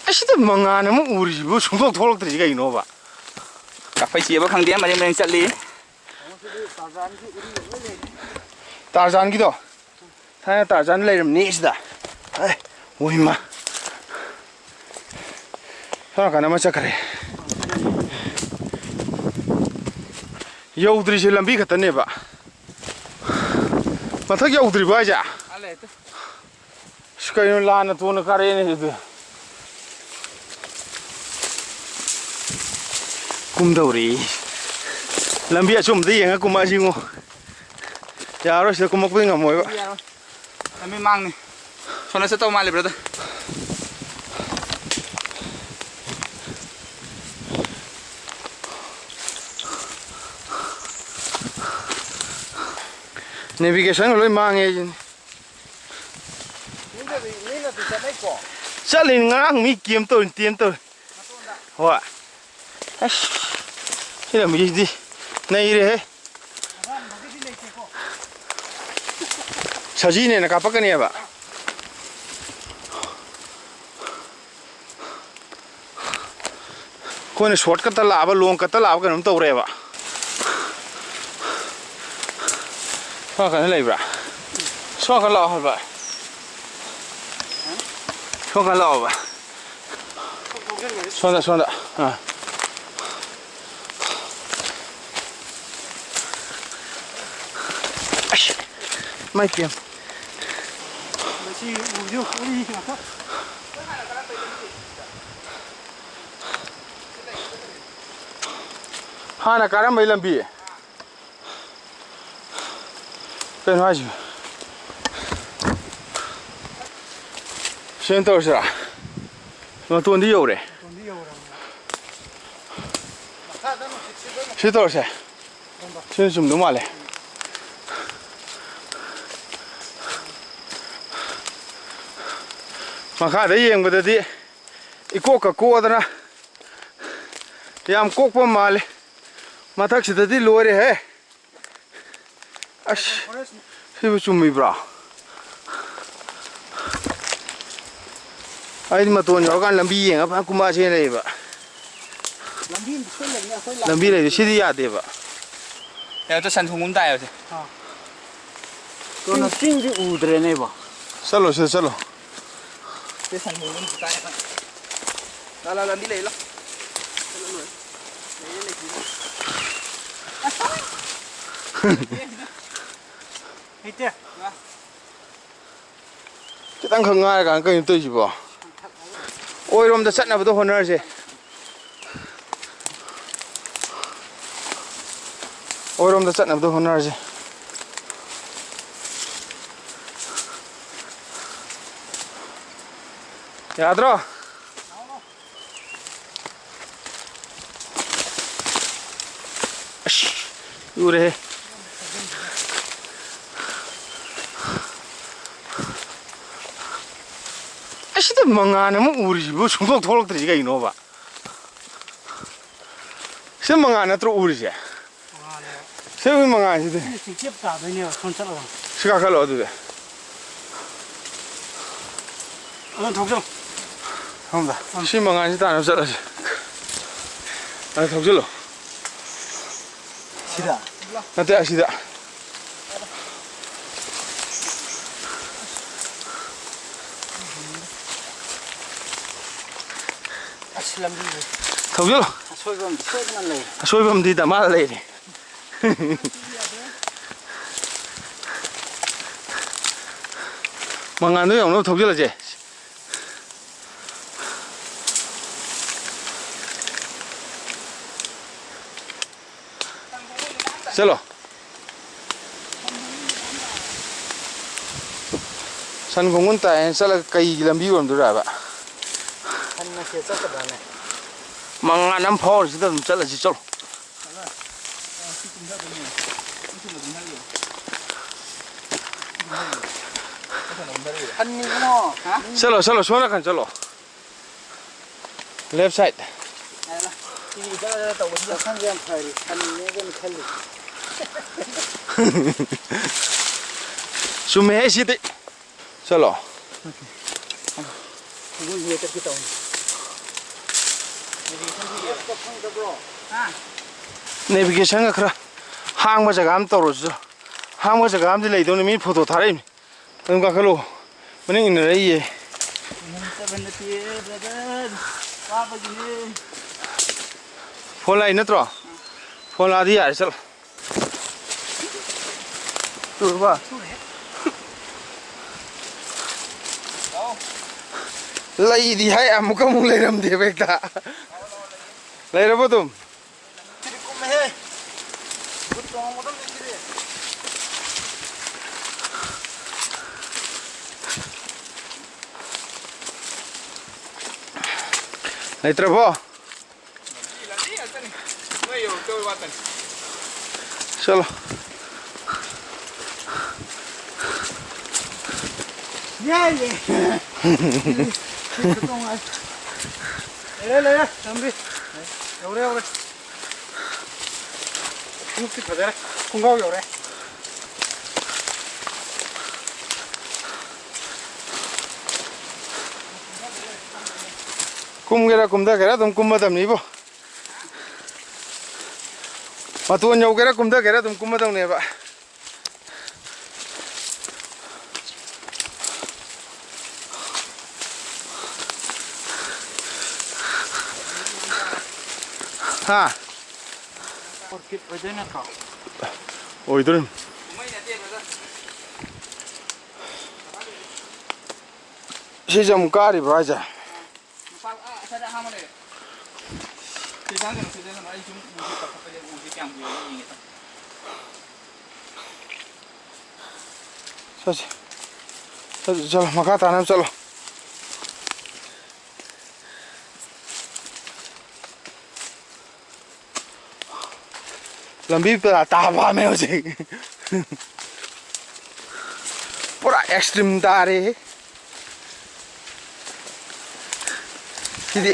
ꯑꯁꯤꯗ ꯃꯉꯥꯟ ꯑꯃ ꯎꯔꯤꯁꯤꯕꯨ ꯁꯨꯡꯊꯣꯛ ꯊꯣꯛꯂꯛꯇ꯭ꯔꯤꯁꯤ ꯀꯩꯅꯣꯕ ꯀꯥꯐꯩ ꯆꯦꯕ ꯈꯪꯗꯦ ꯃꯔꯦꯡ ꯃꯔꯦꯡ ꯆꯠꯂꯤ ꯇꯥꯔꯖꯥꯟꯒꯤꯗꯣ ꯊꯥꯏꯅ ꯇꯥꯔꯖꯥꯟ ꯂꯩꯔꯝꯅꯤ ꯁꯤꯗ ꯃꯣꯏꯃ ꯁꯣꯝ ꯅꯥꯀꯟ ꯑꯃ ꯆꯠꯈ꯭ꯔꯦ ꯌꯧꯗ꯭ꯔꯤꯁꯦ ꯂꯝꯕꯤ ꯈꯛꯇꯅꯦꯕ ꯃꯊꯛ ꯌꯧꯗ꯭ꯔꯤꯕ ꯍꯥꯏꯁꯦ ꯀꯩꯅꯣ ꯂꯥꯟꯅ ꯇꯣꯟꯅ ꯀꯥꯔꯛꯑꯦꯅꯦ ꯑꯗꯨꯗꯤ ꯀꯨꯝꯗꯧꯔꯤ ꯂꯝꯕꯤ ꯑꯆꯨꯝꯕꯗ ꯌꯦꯡꯉ ꯀꯨꯝꯃꯛꯑꯁꯤꯉꯣ ꯌꯥꯔꯣꯏ ꯁꯤꯗ ꯀꯨꯝꯃꯛꯄꯗꯤ ꯉꯝꯃꯣꯏꯕ ꯂꯝꯕꯤ ꯃꯥꯡꯅꯤ ꯁꯣꯝꯗ ꯆꯠꯇꯧ ꯃꯥꯜꯂꯦ ꯕ꯭ꯔꯗꯔ ꯅꯦꯚꯤꯒꯦꯁꯟꯒ ꯂꯣꯏ ꯃꯥꯡꯉꯦ ꯑꯩꯁꯤꯅꯦ ꯆꯠꯂꯤꯅꯤ ꯉꯔꯥꯡ ꯃꯤ ꯀꯦꯝ ꯇꯧꯔꯤ ꯇꯦꯟ ꯇꯧꯔꯤ ꯍꯣꯏ ꯑꯁ ꯁꯤ ꯂꯝꯕꯤꯁꯤꯗꯤ ꯅꯩꯔꯦꯍꯦ ꯁꯖꯤꯅꯦꯅ ꯀꯥꯞꯄꯛꯀꯅꯦꯕ ꯑꯩꯈꯣꯏꯅ ꯁꯣꯔꯠ ꯀꯠꯇ ꯂꯥꯛꯑꯕ ꯂꯣꯡ ꯀꯠꯇ ꯂꯥꯛꯑꯕ ꯀꯩꯅꯣꯝ ꯇꯧꯔꯦꯕ ꯁꯣꯝ ꯅꯥꯀꯟꯗ ꯂꯩꯕ꯭ꯔꯥ ꯁꯣꯝ ꯅꯥꯀꯟ ꯂꯥꯛꯑꯣ ꯍꯥꯏꯕ ꯁꯣꯝ ꯅꯥꯀꯟ ꯂꯥꯛꯑꯣꯕ ꯁꯣꯝꯗ ꯃꯥꯏ ꯄꯦꯝ ꯍꯥꯟꯅ ꯀꯥꯔꯝꯕꯩ ꯂꯝꯕꯤ ꯀꯩꯅꯣ ꯍꯥꯏꯁꯤꯕꯣ ꯁꯦꯟ ꯇꯧꯔꯁꯤꯔꯥ ꯃꯇꯣꯟꯗꯤ ꯌꯧꯔꯦ ꯁꯤ ꯇꯧꯔꯁꯦ ꯁꯤꯅ ꯆꯨꯝꯗꯧ ꯃꯥꯜꯂꯦ ꯃꯈꯥꯗ ꯌꯦꯡꯕꯗꯗꯤ ꯏꯀꯣꯛꯀ ꯀꯣꯛꯑꯗꯅ ꯌꯥꯝ ꯀꯣꯛꯄ ꯃꯥꯜꯂꯦ ꯃꯊꯛꯁꯤꯗꯗꯤ ꯂꯣꯏꯔꯦꯍꯦ ꯑꯁ ꯁꯤꯕꯨ ꯆꯨꯝꯃꯤꯕ꯭ꯔꯥ ꯑꯩꯗꯤ ꯃꯇꯣꯟ ꯌꯧꯔꯀꯥꯟꯗ ꯂꯝꯕꯤ ꯌꯦꯡꯉꯒ ꯐꯖꯅ ꯀꯨꯝꯃꯛꯑꯁꯦꯅ ꯂꯩꯌꯦꯕ ꯂꯝꯕꯤ ꯂꯩꯔꯤ ꯁꯤꯗꯤ ꯌꯥꯗꯦꯕ ꯀꯩꯅꯣ ꯁꯟ ꯊꯣꯡꯕ ꯑꯃ ꯇꯥꯏꯌꯦꯕꯁꯦ ꯆꯤꯡꯗꯤ ꯎꯗ꯭ꯔꯦꯅꯦꯕꯣ ꯆꯠꯂꯣ ꯁꯤꯗ ꯆꯠꯂꯣ ꯁꯤ ꯁꯟ ꯊꯣꯡꯕ ꯑꯃꯁꯨ ꯇꯥꯏꯌꯦꯕ ꯂꯥ ꯂꯝꯕꯤ ꯂꯩ ꯂꯣ ꯈꯤꯇꯪꯈꯛ ꯉꯥꯏꯔꯀꯥꯟꯗ ꯀꯩꯅꯣ ꯇꯧꯔꯤꯁꯤꯕꯣ ꯑꯣꯏꯔꯣꯝꯗ ꯆꯠꯅꯕꯗꯣ ꯍꯣꯠꯅꯔꯁꯦ ꯑꯣꯏꯔꯣꯝꯗ ꯆꯠꯅꯕꯗꯣ ꯍꯣꯠꯅꯔꯁꯦ ꯌꯥꯗ꯭ꯔꯣ ꯑꯁ ꯎꯔꯦꯍꯦ ꯑꯁꯤꯗ ꯃꯉꯥꯟ ꯑꯃ ꯎꯔꯤꯁꯤꯕꯨ ꯁꯨꯡꯊꯣꯛ ꯊꯣꯛꯂꯛꯇ꯭ꯔꯤꯁꯤ ꯀꯩꯅꯣꯕ ꯁꯤꯗ ꯃꯉꯥꯟ ꯅꯠꯇ꯭ꯔꯣ ꯎꯔꯤꯁꯦ ꯁꯤꯒꯤ ꯃꯉꯥꯟꯁꯤꯗꯤ ꯁꯤ ꯀꯥꯈꯠꯂꯣ ꯑꯗꯨꯗꯤ ꯁꯣꯝꯗ ꯁꯤ ꯃꯉꯥꯟꯁꯤ ꯇꯥꯟꯅꯕ ꯆꯠꯂꯁꯤ ꯑꯗ ꯊꯧꯖꯤꯜꯂꯣꯁꯤꯗ ꯅꯠꯇꯦ ꯑꯁꯤꯗ ꯊꯧꯖꯤꯜꯂꯣ ꯑꯁꯣꯏꯕꯝꯗꯤ ꯗꯃꯥꯗ ꯂꯩꯔꯤ ꯃꯉꯥꯟꯗꯣ ꯌꯧꯅꯕ ꯊꯧꯖꯤꯜꯂꯁꯦ ꯆꯠꯂꯣ ꯁꯟ ꯈꯣꯡꯒꯨꯟ ꯇꯥꯏꯌꯦꯅ ꯆꯠꯂꯒ ꯀꯩꯒꯤ ꯂꯝꯕꯤ ꯑꯣꯏꯔꯝꯗꯣꯏꯔꯕ ꯃꯉꯥꯟ ꯑꯃ ꯐꯥꯎꯔꯤꯁꯤꯗ ꯑꯗꯨꯝ ꯆꯠꯂꯁꯤ ꯆꯠꯂꯣ चलो चलो सोना खान चलो लेफ्ट साइड सुमे है सीधे चलो नेविगेशन खरा हांग जगह हम तौरसु हांग जगह हम लेदों मी फोटो थारे तुम काखलो मने इन रही है फोन लाई नत्रो फोन ला दी यार चल तुरबा लाई दी है अमुक मुंग लेरम दे बेटा लेरबो तुम लेत्रबो चलो ले तंबी एवढे नुकती खदर कुंगाव एवढे कुमगेरा कुमदगेरा तुम कुमदमनिबो मतोन यौगेरा कुमदगेरा तुम कुमदमनेबा हाँ ओइदर 시점 까리 봐자 चलो मका ताना चलो लंबी ताबा में हो जाएगी पूरा एक्सट्रीम तारे सीधे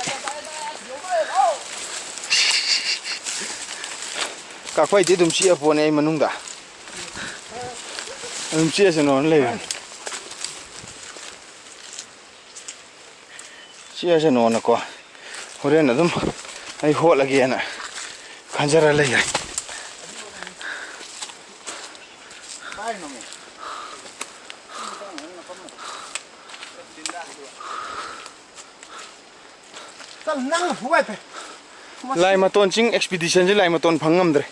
काकोई दी तुम ची फोन है मनुंगा तुम ची ऐसे नॉन ले ची ऐसे नॉन को हो रहे ना तुम आई हो लगी है ना खंजर ले गए लाई मतोन चिंग एक्सपीडिशन से लाई मतोन फंगमद्रे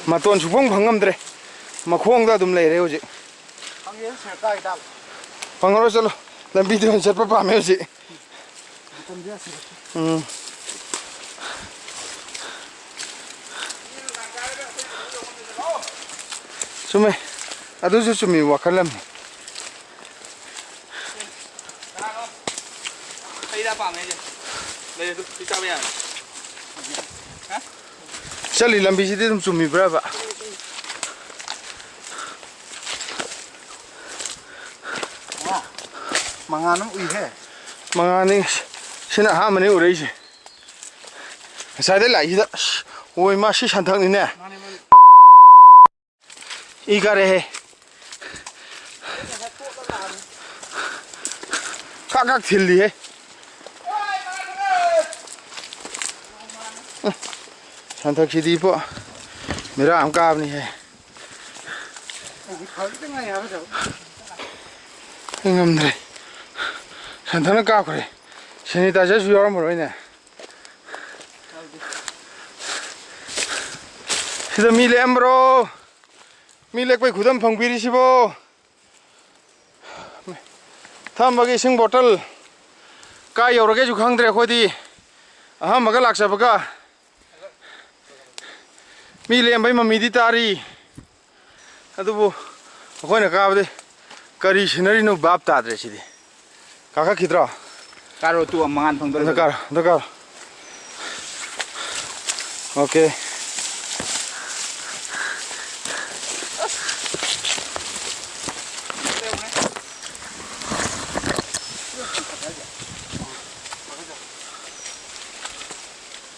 मतोन सुफंग फंगमद्रे मखोंग दा दुम ले रे होजे फंगरो चलो लंबी तो चटपा पामे होजे सुमे अदुसु सुमी वखलम चली लंबी सी तुम चुमी ब्राबा मंगानम उई है मंगानी सिना हा मने उरई से सादे लाई दा ओय मा सि संथक नि ने ई करे है काक थिल्ली है संथक सिदी पो मेरा हम काब नहीं है ngâm sản thắng nó cao rồi xin đi ta sẽ suy một rồi nè bây mi lem bro mi lek quay khu tâm phòng biri sibo tham vào cái sinh bottle cái rồi cái chú khang tre khôi đi mà cái lạc sập cái mi lem bây mà mi đi tari aduh khôi này cao đi Kari scenery no bab ta adre sidi. Kakak kitra. Karo tu amangan pangdor. Dakar. Okay.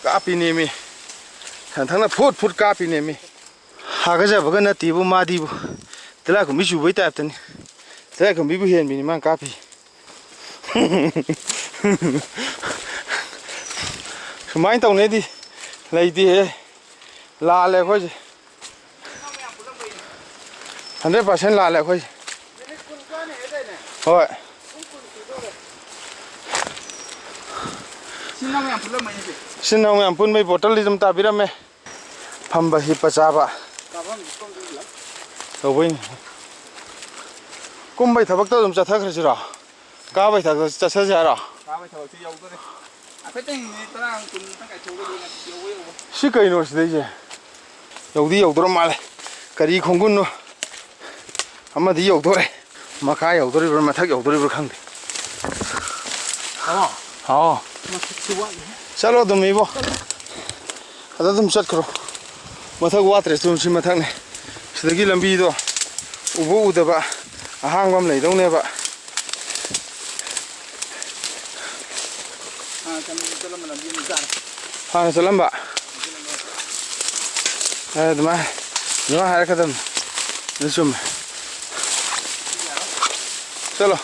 Kapi ni mi. Thằng nó phút kapi ni mi. Haga ja baga na tibu ma dibu. Tela ko mi chu bai ta tan. Thế còn bị hiền mình mang cà phê sumain tàu này đi lấy đi là lại coi 100% là lại coi thôi xin ông em phun mấy bottle đi chúng ta biết không phàm bả hip cha bả đâu vậy cũng bây thằng bác tôi chúng ta thấy cái gì đó cá bây thằng ta sẽ ra đó xí cây nó xí đấy chứ dầu đi dầu tôi mà lại cái gì không có nó mà đi dầu tôi mà khai dầu tôi rồi mà thắc dầu tôi rồi không chalo tụi mình vô ada tụi sát kरो mà thắc water tụi mình mà thắc này sẽ cái làm gì đó ubu udah ba hang bam lấy đâu nè ba hang salam ba tụi nó hai cái tấm nó xùm chalo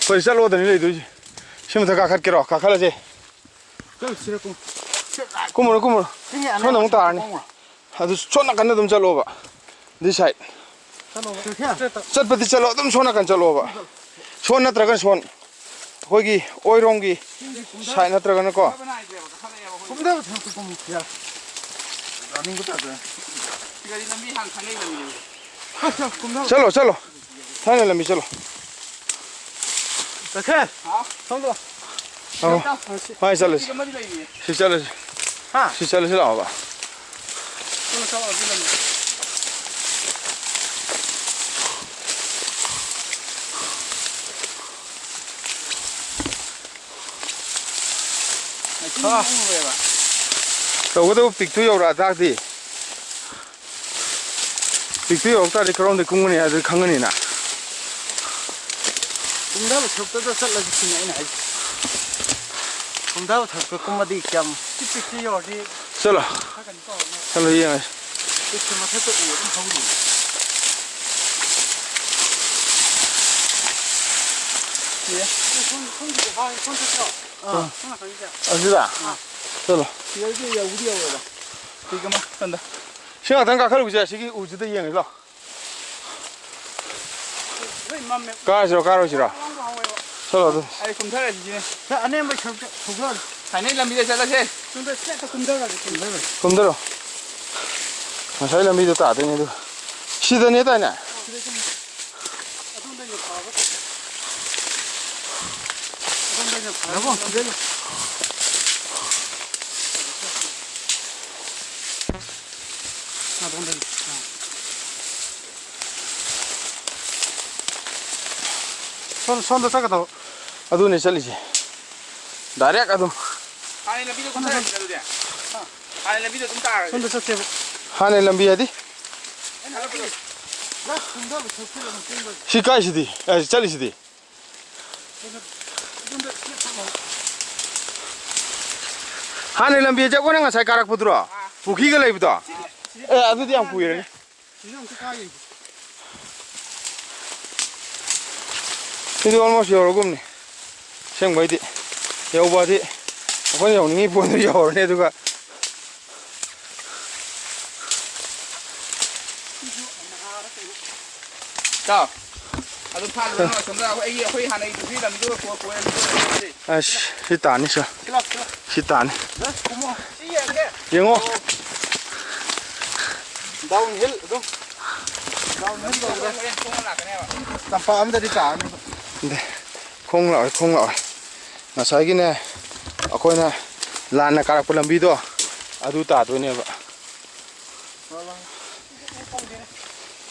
phải chalo tụi này lấy xem thằng cá kia cá là gì cúm rồi nó nóng tả này chọn cái nào tụm chalo ba đi sai chặt bớt chalo tụm chọn cái chalo ba chọn nát ra cái chọn hồi gì oi rong gì sai nát ra cái nó có chalo thay này làm gì chalo Takhe. Xong rồi. Hai chalo si chalo si chalo si lao ba tàu cái pick tu yêu ra tác đi pick tu yêu ta đi kêu ông đi cung này đi khăng này nè cũng đã chụp tới rất là chính này này cũng đã chụp cũng mà đi chậm cái cái gì đi chalo gì này cái mà thấy tôi uống không đủ không được không được gì à chalo cái gì ya udia rồi thì cái mà cần đó xem thằng cá khơi bây giờ cái uống gì đấy yên rồi cá rồi chalo đó ai cũng thấy là gì này anh em mới chụp rồi phải nên làm gì để ra thế chúng ta sẽ có cùng đâu là không được mà sai làm gì được thế này được xí thế này thế này 손도 작아도 아두네 잘리지 다리야 가도 안에 비도 좀 타야 돼. 안에 비도 좀 타. 손도 쳤대. 하네 람비야디 시카이시디 잘리시디 하네 람비야 자고는 살 가락 부드러 부기가 레이브다 에 아두디 안 부이래 이거 almost 여러 겁니 생바이디 여우바디 아까 영능이 보는 여우네 누가 자 아주 타는 거 전부 다 이게 거의 하나 이두 개 남도 고고 아씨 시타니 셔 시타니 고모 이게 영어 다운힐 좀 다운힐 거 그래 땀파 암들이 다 네 콩 나와 나사기네 아코이나 라나 까락불 람비도 아두 따도네바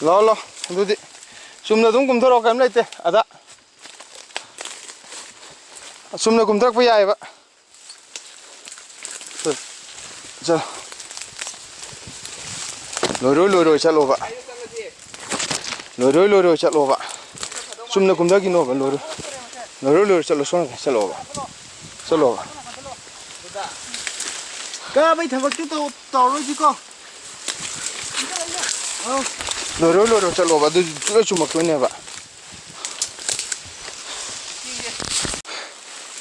러러 두디 숨나 좀 굼더러 감 라이테 아다 숨나 굼더럭 야이바 자 로로 찰로바 로로 찰로바 숨나 굼더기 노바 로로 찰로 찰로바 cái bây thằng chúng tôi tàu rồi chứ con 로로 찰로바 너 주먹 꺼내봐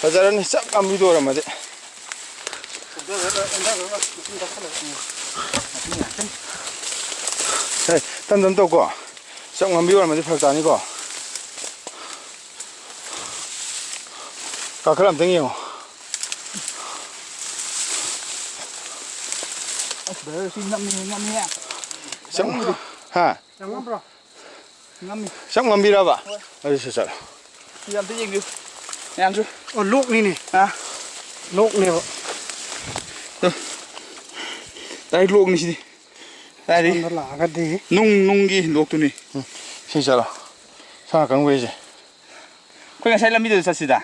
ꯐꯖꯔꯅꯤ ꯆꯞ ꯉꯝꯕꯤꯗꯣ ꯑꯣꯏꯔꯝꯃꯗꯤ ꯍꯦ ꯇꯝ ꯇꯝ ꯇꯧꯀꯣ ꯆꯞ ꯉꯝꯕꯤ ꯑꯣꯏꯔꯝꯃꯗꯤ ꯐꯔꯛ ꯇꯥꯅꯤꯀꯣ ꯀꯥꯈꯠ ꯑꯝꯇꯪ ꯌꯦꯡꯉꯣ ꯆꯞ ꯍꯥ ꯆꯞ ꯉꯝꯕꯤꯔꯕ ꯑꯗꯨꯁꯨ ꯆꯠꯂꯣ ꯑꯝꯇ ꯌꯦꯡꯕꯤꯌꯨ ꯃꯌꯥꯝꯁꯨ ꯑꯣ ꯂꯣꯛꯅꯤꯅꯦ ꯂꯣꯛꯅꯦꯕ ꯗꯥꯏꯔꯦꯛ ꯂꯣꯛꯅꯤ ꯁꯤꯗꯤ ꯗꯥꯏꯔꯦꯛ ꯂꯥꯛꯑꯒꯗꯤ ꯅꯨꯡꯒꯤ ꯂꯣꯛꯇꯨꯅꯤ ꯁꯤ ꯆꯠꯂꯣ ꯁꯥ ꯀꯥꯡꯕꯨꯁꯦ ꯑꯩꯈꯣꯏ ꯉꯁꯥꯏ ꯂꯝꯕꯤꯗꯨꯗ ꯆꯠꯁꯤꯗ